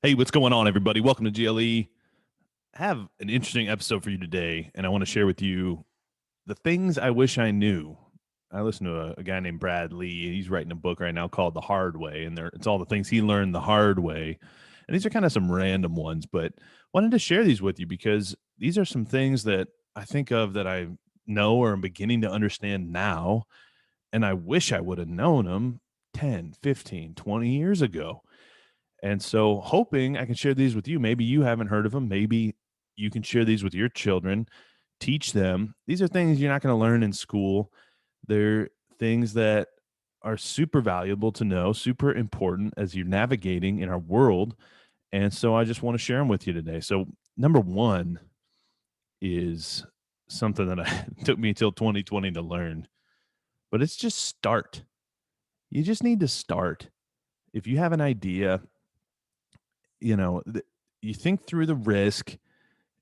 Hey, what's going on, everybody? Welcome to GLE. I have an interesting episode for you today, and I want to share with you the things I wish I knew. I listen to a guy named Brad Lee, and he's writing a book right now called The Hard Way, and it's all the things he learned the hard way. And these are kind of some random ones, but wanted to share these with you because these are some things that I think of that I know or am beginning to understand now, and I wish I would have known them 10, 15, 20 years ago. And so, hoping I can share these with you. Maybe you haven't heard of them. Maybe you can share these with your children, teach them. These are things you're not going to learn in school. They're things that are super valuable to know, super important as you're navigating in our world. And so, I just want to share them with you today. So, number one is something that took me till 2020 to learn, but it's just start. You just need to start. If you have an idea, you know, you think through the risk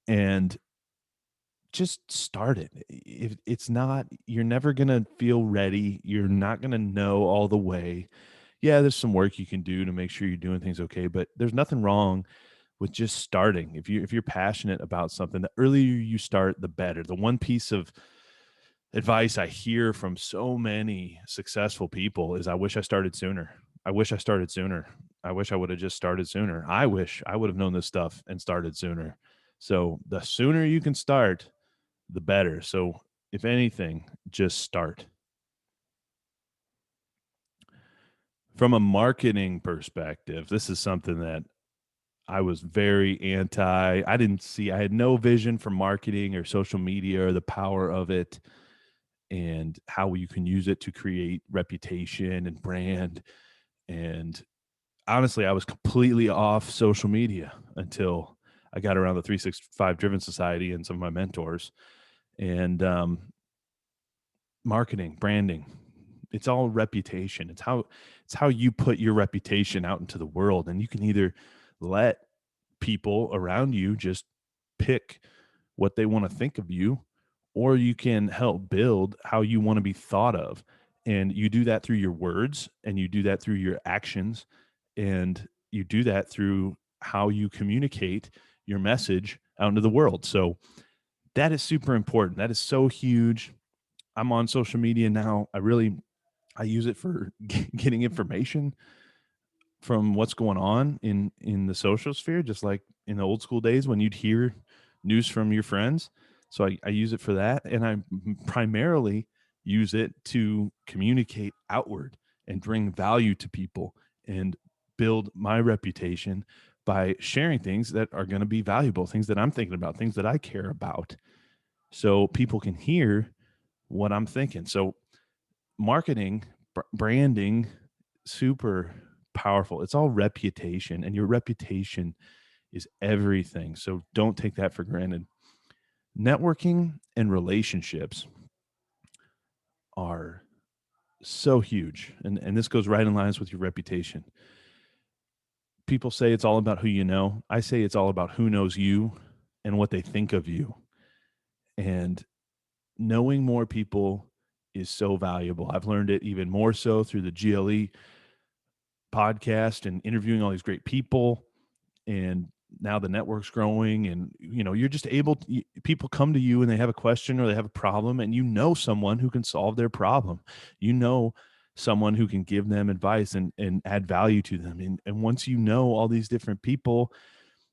and just start it. If it's not, you're never going to feel ready. You're not going to know all the way. Yeah, there's some work you can do to make sure you're doing things okay, but there's nothing wrong with just starting. If you're passionate about something, the earlier you start, the better. The one piece of advice I hear from so many successful people is I wish I started sooner. I wish I started sooner. I wish I would have just started sooner. I wish I would have known this stuff and started sooner. So the sooner you can start, the better. So if anything, just start. From a marketing perspective, this is something that I was very anti. I had no vision for marketing or social media or the power of it and how you can use it to create reputation and brand. And honestly, I was completely off social media until I got around the 365 Driven Society and some of my mentors. And marketing, branding, it's all reputation. It's how you put your reputation out into the world. And you can either let people around you just pick what they want to think of you, or you can help build how you want to be thought of. And you do that through your words, and you do that through your actions, and you do that through how you communicate your message out into the world. So that is super important. That is so huge. I'm on social media now. I use it for getting information from what's going on in the social sphere, just like in the old school days when you'd hear news from your friends. So I use it for that, and I primarily use it to communicate outward and bring value to people and build my reputation by sharing things that are going to be valuable, things that I'm thinking about, things that I care about, so people can hear what I'm thinking. So marketing, branding, super powerful. It's all reputation, and your reputation is everything. So don't take that for granted. Networking and relationships are so huge. And this goes right in lines with your reputation. People say it's all about who you know. I say it's all about who knows you and what they think of you. And knowing more people is so valuable. I've learned it even more so through the GLE podcast and interviewing all these great people. And now the network's growing, and you're just able to, people come to you and they have a question or they have a problem, and someone who can solve their problem. you know Someone who can give them advice and add value to them. And once you know all these different people,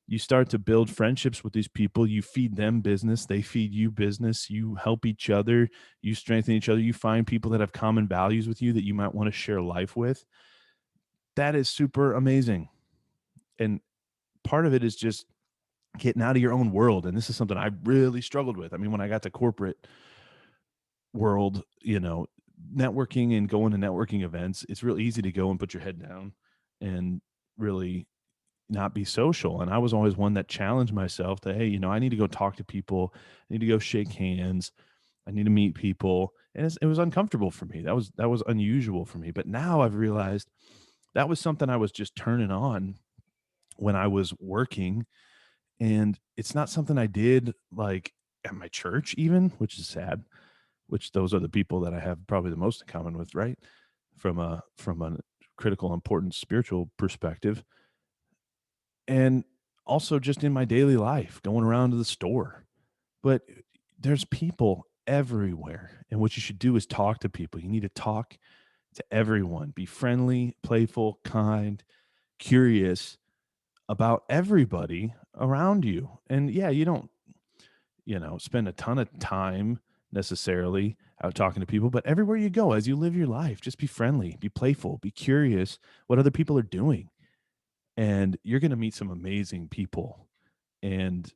you start to build friendships with these people. You feed them business, they feed you business. You help each other, you strengthen each other. You find people that have common values with you that you might want to share life with. That is super amazing. And part of it is just getting out of your own world. And this is something I really struggled with. I mean, when I got to corporate world, networking and going to networking events, it's real easy to go and put your head down and really not be social. And I was always one that challenged myself to, hey, I need to go talk to people. I need to go shake hands. I need to meet people. And it was uncomfortable for me. That was unusual for me. But now I've realized that was something I was just turning on when I was working. And it's not something I did like at my church even, which is sad, which those are the people that I have probably the most in common with, right? From a critical, important spiritual perspective. and also just in my daily life, going around to the store. But there's people everywhere. And what you should do is talk to people. You need to talk to everyone. Be friendly, playful, kind, curious about everybody around you. And yeah, you don't, spend a ton of time necessarily out talking to people, but everywhere you go, as you live your life, just be friendly, be playful, be curious what other people are doing. And you're going to meet some amazing people. And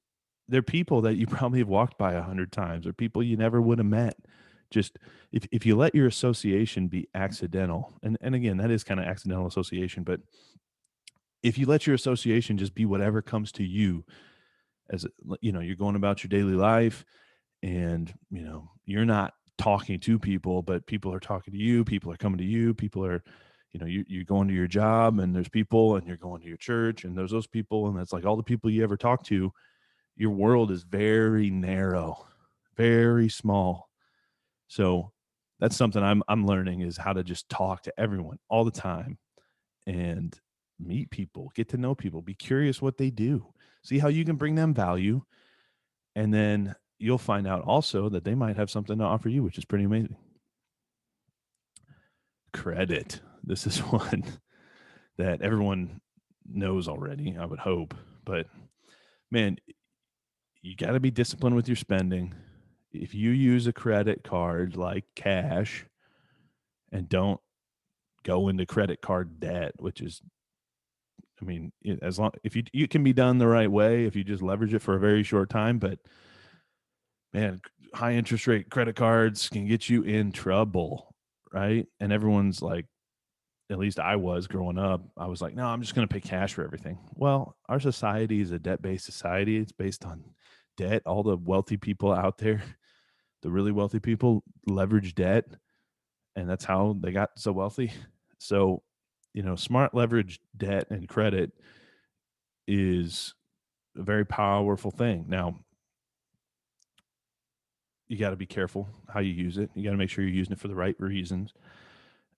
they're people that you probably have walked by 100 times or people you never would have met. Just if you let your association be accidental, and again, that is kind of accidental association, but if you let your association just be whatever comes to you as you're going about your daily life, and you're not talking to people, but people are talking to you, people are coming to you, people are, you're going to your job and there's people, and you're going to your church and there's those people, and that's like all the people you ever talk to. Your world is very narrow, very small. So that's something I'm learning, is how to just talk to everyone all the time and meet people, get to know people, be curious what they do, see how you can bring them value, and then you'll find out also that they might have something to offer you, which is pretty amazing. Credit. This is one that everyone knows already, I would hope. But man, you got to be disciplined with your spending. If you use a credit card like cash and don't go into credit card debt, which is, I mean, as long if you can be done the right way if you just leverage it for a very short time, but man, high interest rate credit cards can get you in trouble, right? And everyone's like, at least I was growing up, I was like, no, I'm just going to pay cash for everything. Well, our society is a debt based society. It's based on debt. All the wealthy people out there, the really wealthy people, leverage debt, and that's how they got so wealthy. So, smart leverage debt and credit is a very powerful thing. Now, you got to be careful how you use it. You got to make sure you're using it for the right reasons.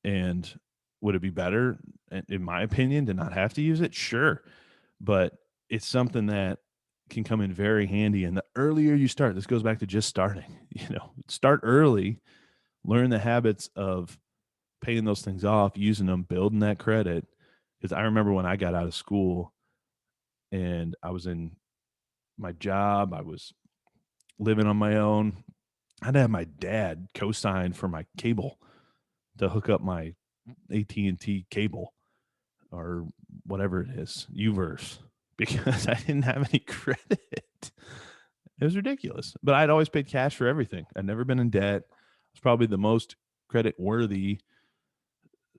And would it be better, in my opinion, to not have to use it? Sure. But it's something that can come in very handy. And the earlier you start, this goes back to just starting, start early, learn the habits of paying those things off, using them, building that credit. Because I remember when I got out of school and I was in my job, I was living on my own. I had to have my dad co-sign for my cable to hook up my AT&T cable or whatever it is, Uverse, because I didn't have any credit. It was ridiculous. But I'd always paid cash for everything. I'd never been in debt. I was probably the most credit worthy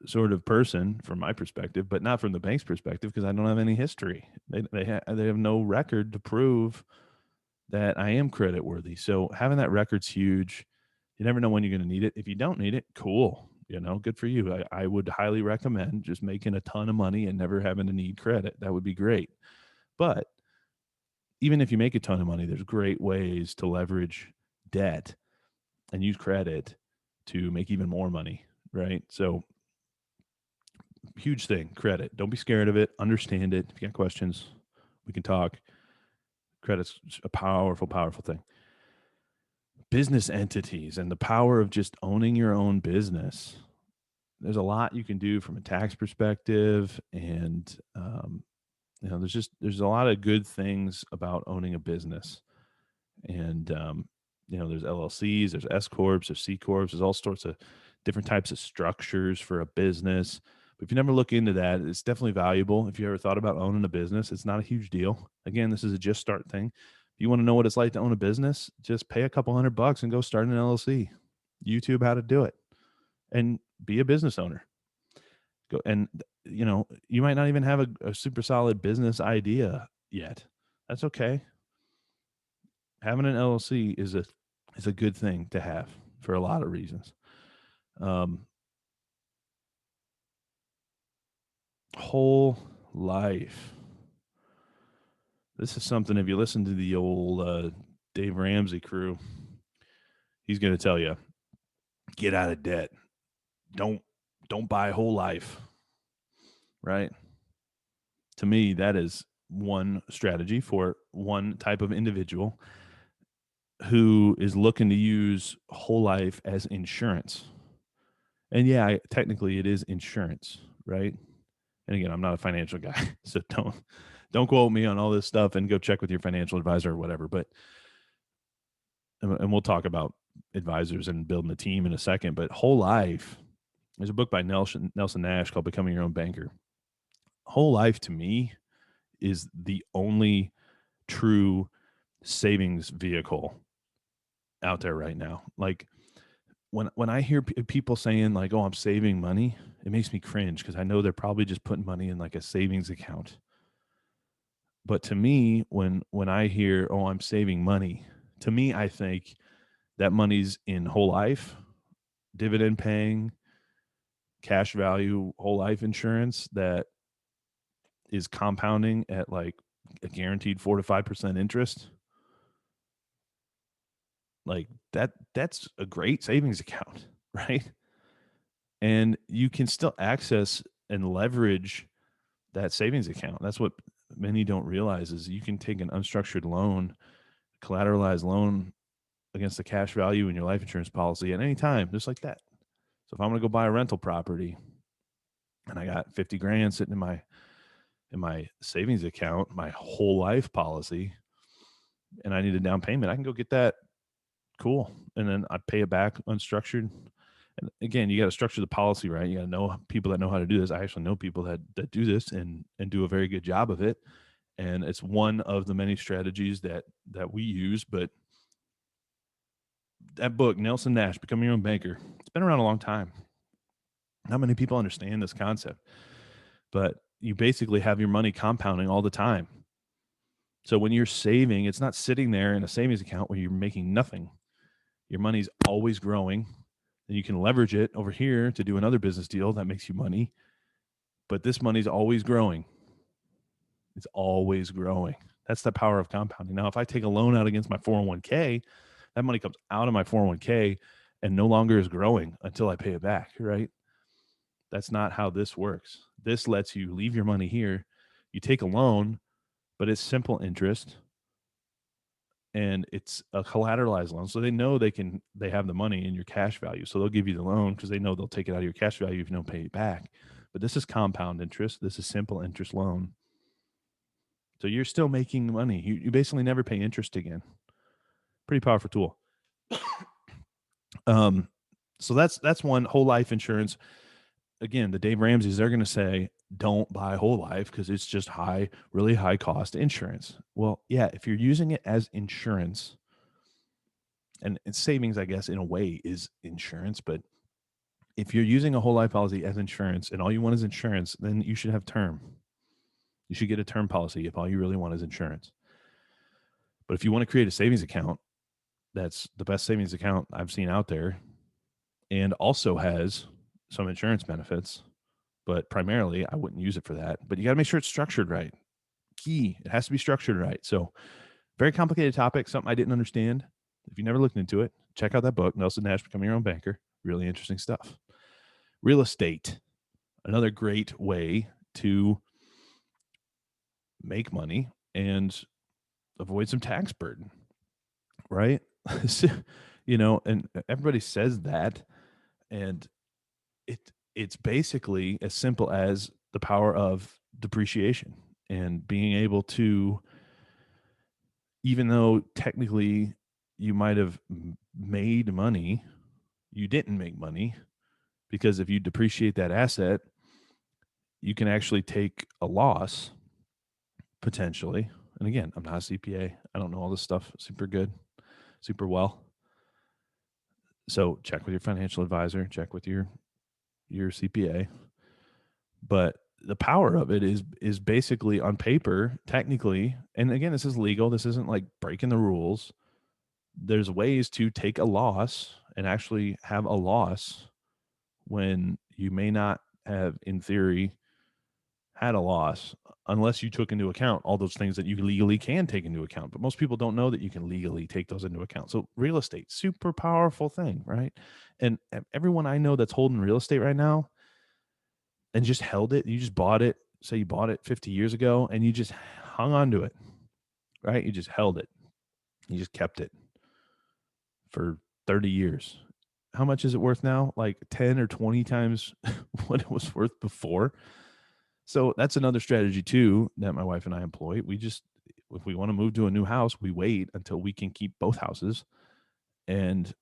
sort of person from my perspective, but not from the bank's perspective because I don't have any history. They have no record to prove that I am credit worthy. So having that record's huge. You never know when you're going to need it. If you don't need it, cool. Good for you. I would highly recommend just making a ton of money and never having to need credit. That would be great. But even if you make a ton of money, there's great ways to leverage debt and use credit to make even more money, right? So huge thing, credit. Don't be scared of it. Understand it. If you got questions, we can talk. Credit's a powerful, powerful thing. Business entities and the power of just owning your own business. There's a lot you can do from a tax perspective, and there's a lot of good things about owning a business. And there's LLCs, there's S corps, there's C corps, there's all sorts of different types of structures for a business. But if you never look into that, it's definitely valuable. If you ever thought about owning a business, it's not a huge deal. Again, this is a just start thing. If you want to know what it's like to own a business, just pay a couple $100 and go start an LLC. YouTube how to do it and be a business owner. Go and you might not even have a super solid business idea yet. That's okay. Having an LLC is a good thing to have for a lot of reasons. Whole life. This is something, if you listen to the old Dave Ramsey crew, he's going to tell you, get out of debt. Don't buy whole life. Right? To me, that is one strategy for one type of individual who is looking to use whole life as insurance. And yeah, technically it is insurance, right? And again, I'm not a financial guy, so don't quote me on all this stuff, and go check with your financial advisor or whatever. But and we'll talk about advisors and building a team in a second. But whole life, there's a book by Nelson Nash called Becoming Your Own Banker. Whole life to me is the only true savings vehicle out there right now. Like when I hear people saying like, "Oh, I'm saving money," it makes me cringe because I know they're probably just putting money in like a savings account. But to me, when I hear, "Oh, I'm saving money," to me, I think that money's in whole life, dividend paying, cash value, whole life insurance that is compounding at like a guaranteed 4 to 5% interest. Like that's a great savings account, right? And you can still access and leverage that savings account. That's what many don't realize is you can take an unstructured loan, collateralized loan against the cash value in your life insurance policy at any time, just like that. So if I'm going to go buy a rental property and I got 50 grand sitting in my savings account, my whole life policy, and I need a down payment, I can go get that. Cool. And then I pay it back unstructured. And again, you got to structure the policy right. You got to know people that know how to do this. I actually know people that do this and do a very good job of it. And it's one of the many strategies that we use. But that book, Nelson Nash, Becoming Your Own Banker, it's been around a long time. Not many people understand this concept, but you basically have your money compounding all the time. So when you're saving, it's not sitting there in a savings account where you're making nothing. Your money's always growing, and you can leverage it over here to do another business deal that makes you money. But this money's always growing. It's always growing. That's the power of compounding. Now, if I take a loan out against my 401k, that money comes out of my 401k and no longer is growing until I pay it back, right? That's not how this works. This lets you leave your money here. You take a loan, but it's simple interest and it's a collateralized loan. So they know they have the money in your cash value. So they'll give you the loan because they know they'll take it out of your cash value if you don't pay it back. But this is compound interest. This is simple interest loan. So you're still making money. You basically never pay interest again. Pretty powerful tool. So that's one. Whole life insurance. Again, the Dave Ramseys, they're going to say, don't buy whole life because it's just really high cost insurance. Well, yeah, if you're using it as insurance, and savings, I guess, in a way is insurance, but if you're using a whole life policy as insurance and all you want is insurance, then you should have term. You should get a term policy if all you really want is insurance. But if you want to create a savings account, that's the best savings account I've seen out there and also has some insurance benefits, but primarily I wouldn't use it for that. But you got to make sure it's structured right. Key, it has to be structured right. So very complicated topic, something I didn't understand. If you never looked into it, check out that book, Nelson Nash, Becoming Your Own Banker. Really interesting stuff. Real estate, another great way to make money and avoid some tax burden, right? And everybody says that, and it's basically as simple as the power of depreciation and being able to, even though technically you might have made money, you didn't make money, because if you depreciate that asset, you can actually take a loss potentially. And again, I'm not a CPA. I don't know all this stuff super well. So check with your financial advisor, check with your CPA. But the power of it is basically on paper, technically, and again, this is legal. This isn't like breaking the rules. There's ways to take a loss and actually have a loss when you may not have, in theory, had a loss unless you took into account all those things that you legally can take into account. But most people don't know that you can legally take those into account. So real estate, super powerful thing, right? And everyone I know that's holding real estate right now and just held it, you just bought it, say you bought it 50 years ago and you just hung on to it, right? You just held it. You just kept it for 30 years. How much is it worth now? Like 10 or 20 times what it was worth before. So that's another strategy too that my wife and I employ. We just, if we want to move to a new house, we wait until we can keep both houses and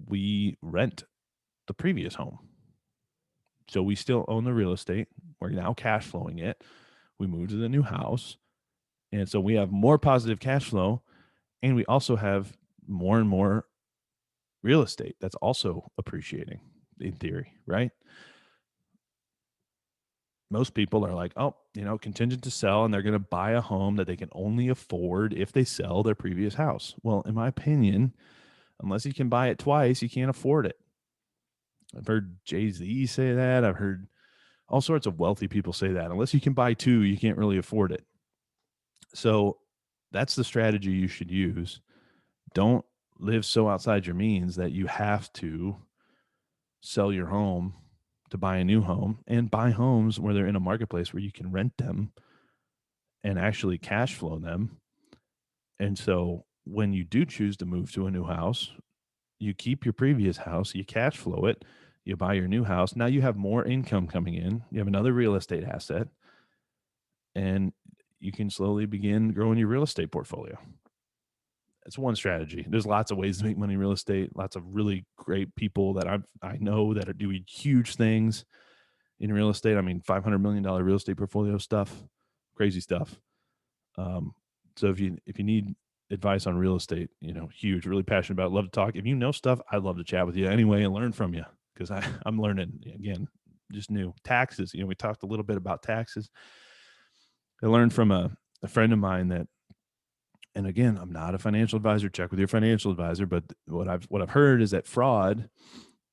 we rent the previous home. So we still own the real estate. We're now cash flowing it. We moved to the new house. And so we have more positive cash flow. And we also have more and more real estate that's also appreciating in theory, right? Most people are like, oh, contingent to sell, and they're going to buy a home that they can only afford if they sell their previous house. Well, in my opinion, unless you can buy it twice, you can't afford it. I've heard Jay-Z say that. I've heard all sorts of wealthy people say that. Unless you can buy two, you can't really afford it. So that's the strategy you should use. Don't live so outside your means that you have to sell your home to buy a new home, and buy homes where they're in a marketplace where you can rent them and actually cash flow them. And so when you do choose to move to a new house, you keep your previous house, you cash flow it, you buy your new house. Now you have more income coming in. You have another real estate asset, and you can slowly begin growing your real estate portfolio. That's one strategy. There's lots of ways to make money in real estate. Lots of really great people that I know that are doing huge things in real estate. I mean, $500 million real estate portfolio stuff, crazy stuff. So if you need advice on real estate, huge, really passionate about it, love to talk. If you know stuff, I'd love to chat with you anyway and learn from you, because I'm learning again, just new taxes. We talked a little bit about taxes. I learned from a friend of mine that, and again, I'm not a financial advisor, check with your financial advisor, but what I've heard is that fraud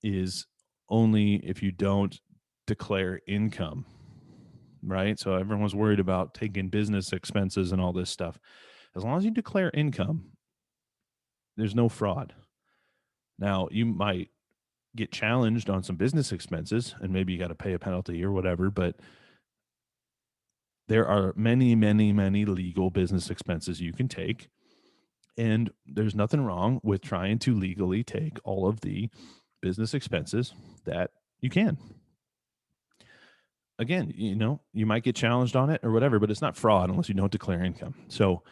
is only if you don't declare income, right? So everyone's worried about taking business expenses and all this stuff. As long as you declare income, there's no fraud. Now, you might get challenged on some business expenses and maybe you got to pay a penalty or whatever, but there are many, many, many legal business expenses you can take. And there's nothing wrong with trying to legally take all of the business expenses that you can. Again, you might get challenged on it or whatever, but it's not fraud unless you don't declare income. So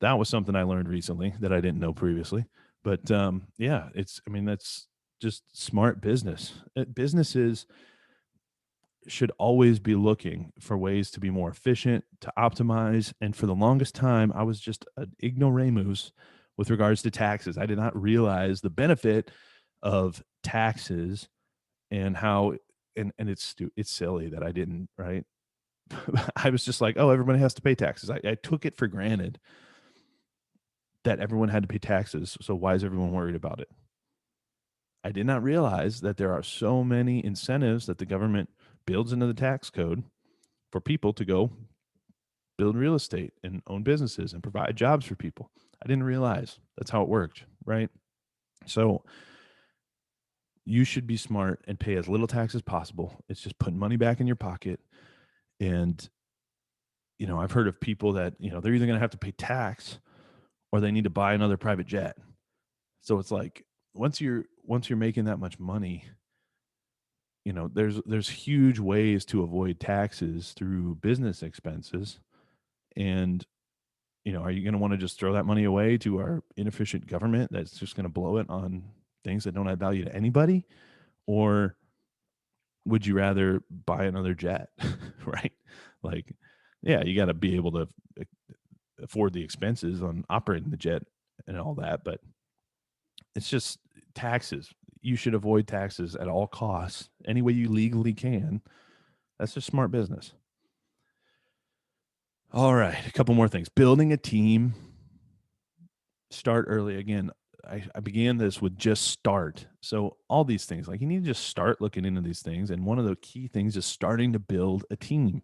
that was something I learned recently that I didn't know previously. But that's just smart business. Businesses should always be looking for ways to be more efficient, to optimize. And for the longest time, I was just an ignoramus with regards to taxes. I did not realize the benefit of taxes and how, and it's silly that I didn't, right? I was just like, oh, everybody has to pay taxes. I took it for granted that everyone had to pay taxes. So why is everyone worried about it? I did not realize that there are so many incentives that the government builds into the tax code for people to go build real estate and own businesses and provide jobs for people. I didn't realize that's how it worked, right? So you should be smart and pay as little tax as possible. It's just putting money back in your pocket. And, I've heard of people that, they're either going to have to pay tax or they need to buy another private jet. So it's like, once you're making that much money, there's huge ways to avoid taxes through business expenses. And, are you going to want to just throw that money away to our inefficient government that's just going to blow it on things that don't add value to anybody? Or would you rather buy another jet, right? Like, yeah, you got to be able to afford the expenses on operating the jet and all that, but it's just taxes. You should avoid taxes at all costs, any way you legally can. That's just smart business. All right, a couple more things. Building a team. Start early. Again, I began this with just start. So all these things, like you need to just start looking into these things. And one of the key things is starting to build a team.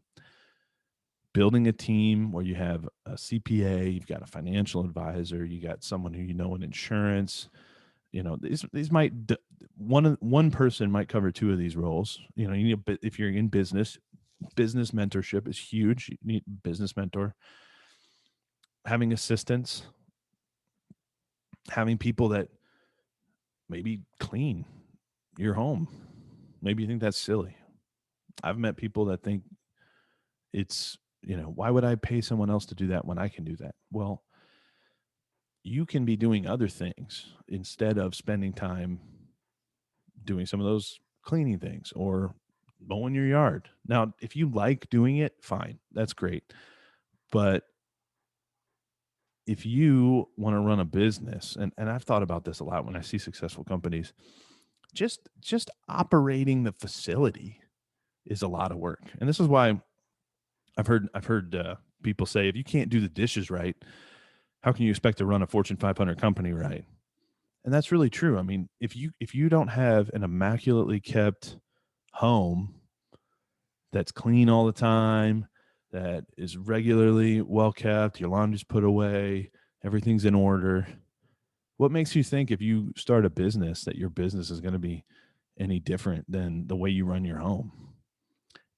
Building a team where you have a CPA, you've got a financial advisor, you got someone who in insurance. These might one person might cover two of these roles. You need if you're in business mentorship is huge. You need a business mentor. having assistants, having people that maybe clean your home. Maybe you think that's silly. I've met people that think it's, why would I pay someone else to do that when I can do that? Well, you can be doing other things instead of spending time doing some of those cleaning things or mowing your yard. Now, if you like doing it, fine. That's great. But if you want to run a business, and I've thought about this a lot when I see successful companies, just operating the facility is a lot of work. And this is why I've heard people say, if you can't do the dishes right, how can you expect to run a Fortune 500 company right? And that's really true. I mean, if you don't have an immaculately kept home that's clean all the time, that is regularly well kept, your laundry's put away, everything's in order, what makes you think if you start a business that your business is going to be any different than the way you run your home?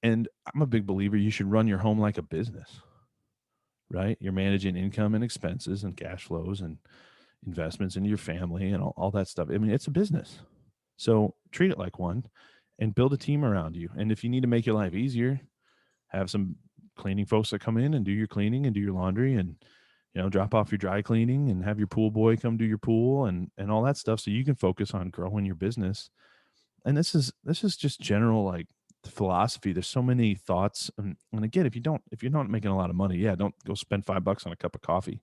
And I'm a big believer you should run your home like a business, right? You're managing income and expenses and cash flows and investments into your family and all that stuff. I mean, it's a business. So treat it like one and build a team around you. And if you need to make your life easier, have some cleaning folks that come in and do your cleaning and do your laundry and drop off your dry cleaning and have your pool boy come do your pool and all that stuff so you can focus on growing your business. And this is just general like philosophy. There's so many thoughts. And again, if you're not making a lot of money, yeah, don't go spend $5 on a cup of coffee.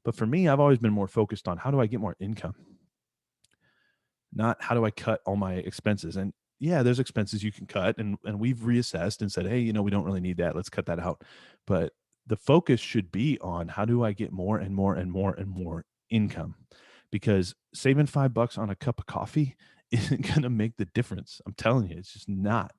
But for me, I've always been more focused on how do I get more income, not how do I cut all my expenses. And yeah, there's expenses you can cut, and we've reassessed and said, hey, we don't really need that. Let's cut that out. But the focus should be on how do I get more and more and more and more income, because saving $5 on a cup of coffee isn't going to make the difference. I'm telling you, it's just not.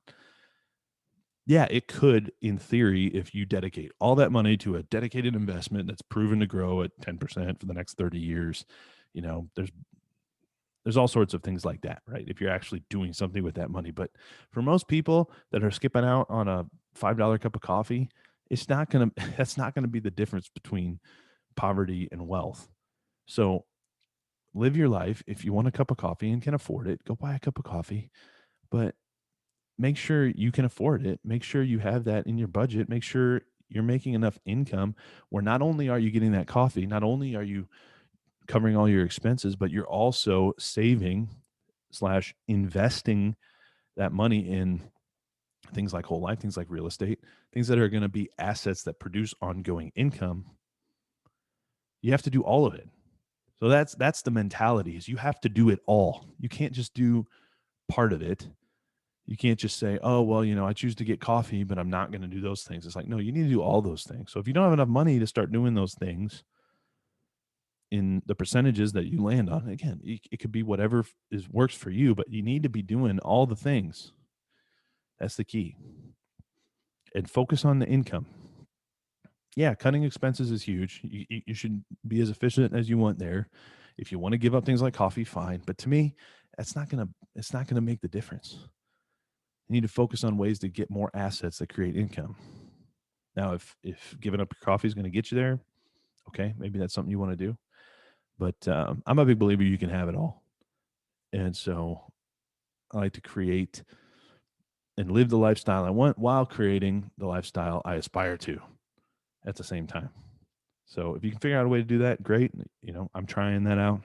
Yeah, it could in theory if you dedicate all that money to a dedicated investment that's proven to grow at 10% for the next 30 years. There's all sorts of things like that, right? If you're actually doing something with that money. But for most people that are skipping out on a $5 cup of coffee, it's not going to that's not going to be the difference between poverty and wealth. So live your life. If you want a cup of coffee and can afford it, go buy a cup of coffee, but make sure you can afford it. Make sure you have that in your budget. Make sure you're making enough income where not only are you getting that coffee, not only are you covering all your expenses, but you're also saving / investing that money in things like whole life, things like real estate, things that are going to be assets that produce ongoing income. You have to do all of it. So that's the mentality, is you have to do it all. You can't just do part of it. You can't just say, oh, well, I choose to get coffee, but I'm not going to do those things. It's like, no, you need to do all those things. So if you don't have enough money to start doing those things in the percentages that you land on, again, it could be whatever works for you, but you need to be doing all the things. That's the key. And focus on the income. Yeah, cutting expenses is huge. You should be as efficient as you want there. If you want to give up things like coffee, fine. But to me, it's not gonna make the difference. You need to focus on ways to get more assets that create income. Now, if giving up your coffee is going to get you there, okay, maybe that's something you want to do. But I'm a big believer you can have it all, and so I like to create and live the lifestyle I want while creating the lifestyle I aspire to at the same time. So if you can figure out a way to do that, great. I'm trying that out.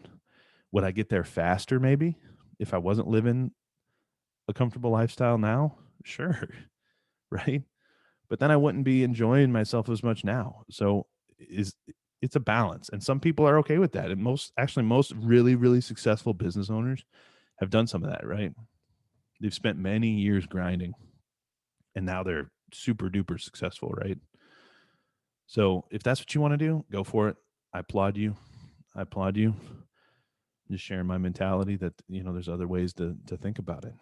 Would I get there faster? Maybe if I wasn't living a comfortable lifestyle now, sure, right? But then I wouldn't be enjoying myself as much now. So it's a balance, and some people are okay with that. And most really, really successful business owners have done some of that, right? They've spent many years grinding, and now they're super duper successful, right? So if that's what you want to do, go for it. I applaud you. I applaud you. Just sharing my mentality that there's other ways to think about it.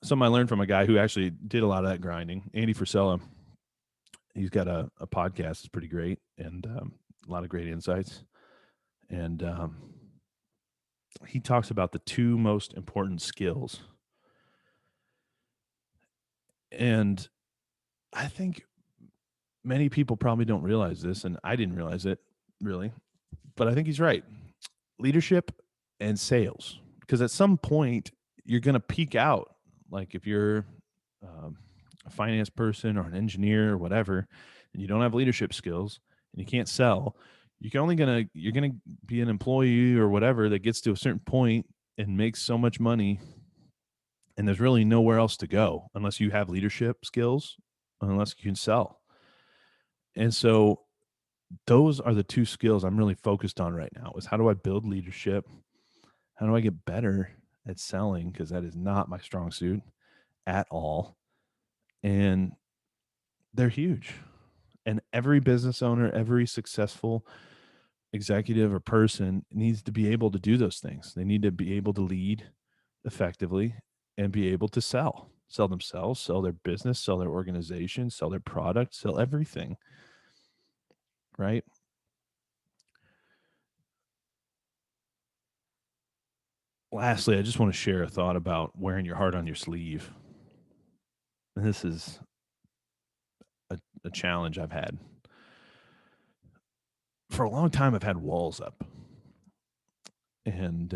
Something I learned from a guy who actually did a lot of that grinding, Andy Frisella. He's got a podcast. It's pretty great, and a lot of great insights. And he talks about the two most important skills. And I think many people probably don't realize this, and I didn't realize it really, but I think he's right. Leadership and sales, because at some point you're going to peak out. Like if you're um, a finance person or an engineer or whatever, and you don't have leadership skills and you can't sell, you're gonna be an employee or whatever that gets to a certain point and makes so much money, and there's really nowhere else to go unless you have leadership skills, unless you can sell. And so those are the two skills I'm really focused on right now: is how do I build leadership? How do I get better at selling? Because that is not my strong suit at all. And they're huge. And every business owner, every successful executive or person needs to be able to do those things. They need to be able to lead effectively and be able to sell themselves, sell their business, sell their organization, sell their product, sell everything. Right. Lastly, I just want to share a thought about wearing your heart on your sleeve. And this is a challenge I've had. For a long time, I've had walls up. And,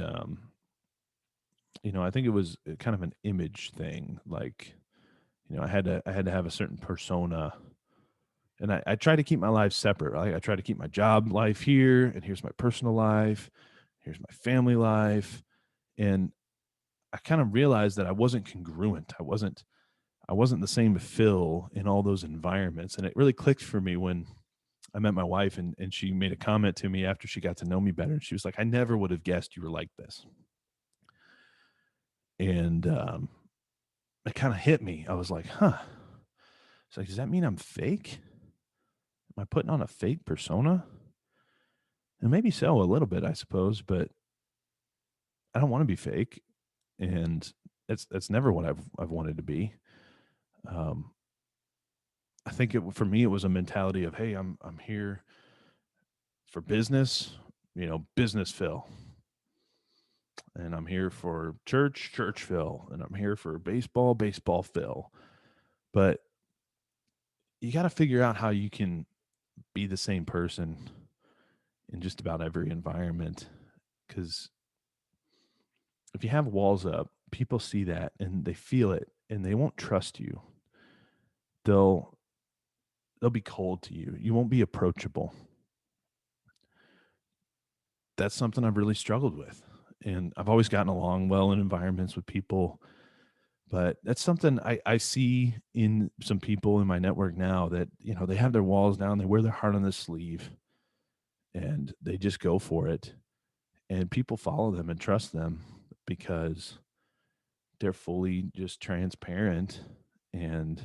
I think it was kind of an image thing. Like, I had to have a certain persona. And I try to keep my life separate. Right? I try to keep my job life here, and here's my personal life, here's my family life. And I kind of realized that I wasn't congruent. I wasn't the same Phil in all those environments. And it really clicked for me when I met my wife, and she made a comment to me after she got to know me better. And she was like, I never would have guessed you were like this. And it kind of hit me. I was like, huh. It's like, does that mean I'm fake? Am I putting on a fake persona? And maybe so a little bit, I suppose, but I don't want to be fake. And that's never what I've wanted to be. Um, I think for me, it was a mentality of, hey, I'm here for business, business Phil. And I'm here for church Phil. And I'm here for baseball Phil. But you got to figure out how you can be the same person in just about every environment. Because if you have walls up, people see that and they feel it, and they won't trust you. They'll be cold to you. You won't be approachable. That's something I've really struggled with. And I've always gotten along well in environments with people. But that's something I see in some people in my network now that, they have their walls down, they wear their heart on the sleeve, and they just go for it. And people follow them and trust them because they're fully just transparent. And,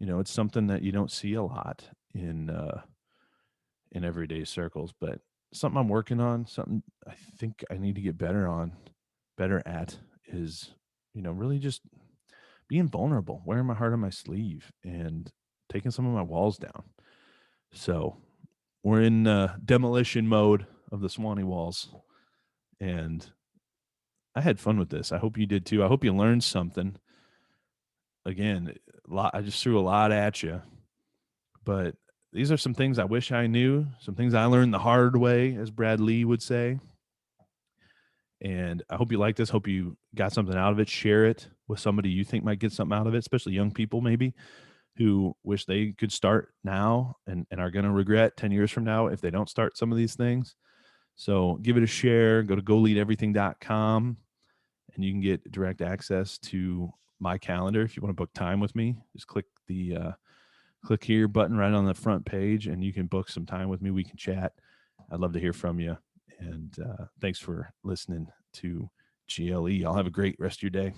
it's something that you don't see a lot in everyday circles, but something I'm working on, something I think I need to get better at is, really just being vulnerable, wearing my heart on my sleeve, and taking some of my walls down. So we're in demolition mode of the Swanee walls, and I had fun with this. I hope you did too. I hope you learned something. Again, I just threw a lot at you, but these are some things I wish I knew, some things I learned the hard way, as Brad Lee would say. And I hope you like this. Hope you got something out of it. Share it with somebody you think might get something out of it, especially young people maybe who wish they could start now and are going to regret 10 years from now if they don't start some of these things. So give it a share. Go to goleadeverything.com and you can get direct access to my calendar. If you want to book time with me, just click the click here button right on the front page and you can book some time with me. We can chat. I'd love to hear from you. And thanks for listening to GLE. Y'all have a great rest of your day.